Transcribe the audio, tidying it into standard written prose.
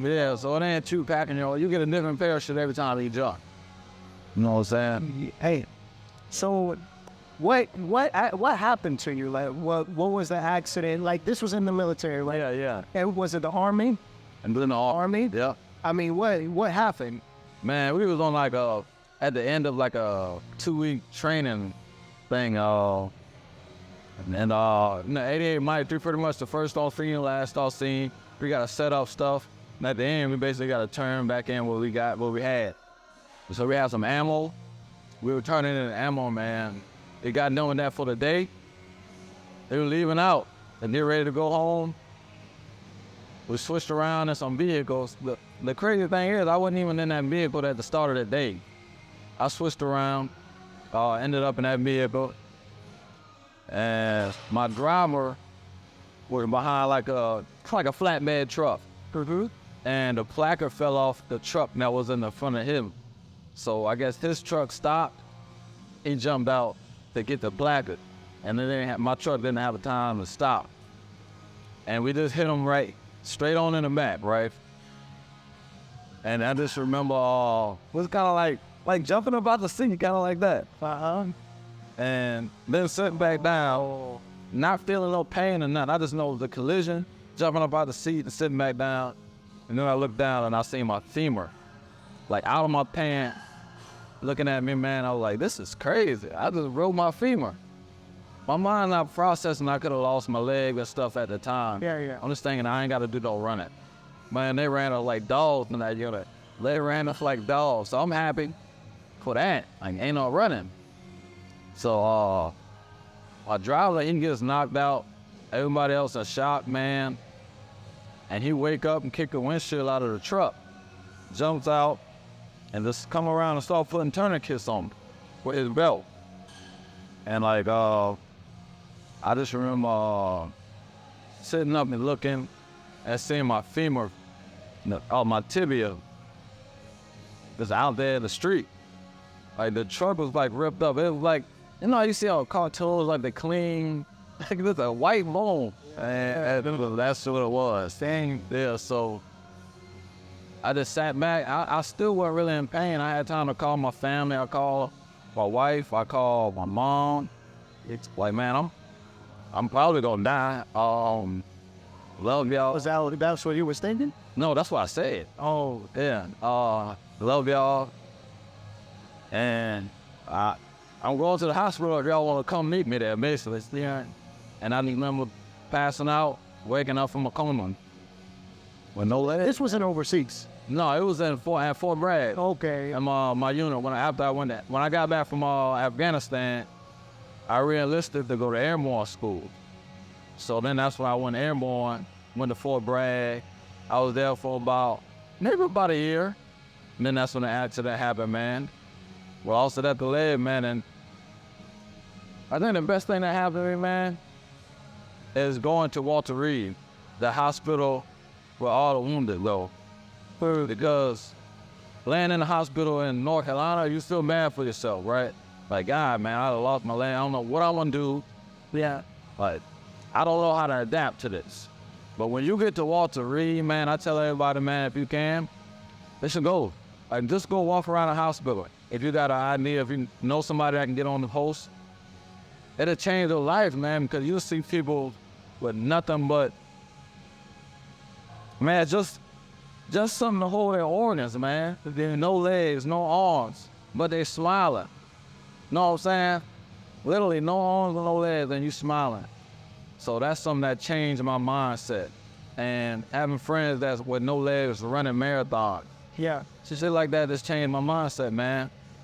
Yeah, so it ain't too packing, you get a different pair of shit every time you jump. You know what I'm saying? Hey, so what happened to you? Like, what was the accident? Like, this was in the military, right? Yeah. And was it the Army? And then the Army? Yeah. I mean, what happened? Man, we was on like at the end of like a 2-week training thing, and 88 Mike 3 pretty much the first off scene, last off scene. We gotta set up stuff, and at the end we basically gotta turn back in what we had. So we had some ammo. We were turning in ammo, man. They got done with that for the day. They were leaving out, and they're ready to go home. We switched around in some vehicles. The crazy thing is, I wasn't even in that vehicle at the start of the day. I switched around, ended up in that vehicle, and my driver was behind like a flatbed truck. And the placard fell off the truck that was in the front of him. So I guess his truck stopped. He jumped out to get the placard, and then my truck didn't have the time to stop. And we just hit him right straight on in the back, right? And I just remember it was kind of like jumping up out the seat, kind of like that. And then sitting back down, not feeling no pain or nothing. I just know the collision, jumping up out the seat and sitting back down. And then I looked down and I seen my femur, like out of my pants, looking at me, man. I was like, this is crazy. I just broke my femur. My mind not processing I could have lost my leg and stuff at the time. Yeah. I'm just thinking I ain't got to do no running. Man, they ran us like dogs in that unit. They ran us like dogs. So I'm happy for that. Like, ain't no running. So our driver, he gets knocked out. Everybody else in shock, man. And he wake up and kick the windshield out of the truck. Jumps out and just come around and start putting tourniquets on him with his belt. And like, I just remember sitting up and looking and seeing my femur, my tibia, just out there in the street. Like the truck was like ripped up. It was like, you see how cartoons like they clean, like this a white bone. And that's what it was. Dang. Yeah, so I just sat back. I still wasn't really in pain. I had time to call my family. I called my wife. I called my mom. It's like, man, I'm probably gonna die. Love y'all. That's what you was thinking? No, that's what I said. Oh, yeah. Love y'all. And I'm going to the hospital if y'all want to come meet me there, basically. Yeah. And I remember passing out, waking up from a coma with no legs. this wasn't overseas. No, it was at Fort Bragg. Okay. And my unit, when I got back from Afghanistan, I re-enlisted to go to airborne school. So then that's when I went airborne, went to Fort Bragg. I was there for maybe about a year. And then that's when the accident happened, man. Well, also at the leg, man, and I think the best thing that happened to me, man, is going to Walter Reed, the hospital where all the wounded go. Because laying in the hospital in North Carolina, you feel bad for yourself, right? Like, God, man, I lost my leg. I don't know what I'm gonna do. Yeah. But I don't know how to adapt to this. But when you get to Walter Reed, man, I tell everybody, man, if you can, they should go. Like, just go walk around the hospital. If you got an idea, if you know somebody that can get on the post, it'll change their life, man, because you'll see people with nothing but, man, just something to hold their organs, man. No legs, no arms, but they smiling. Know what I'm saying? Literally no arms and no legs, and you smiling. So that's something that changed my mindset. And having friends that's with no legs running marathons. Yeah. Shit like that just changed my mindset, man.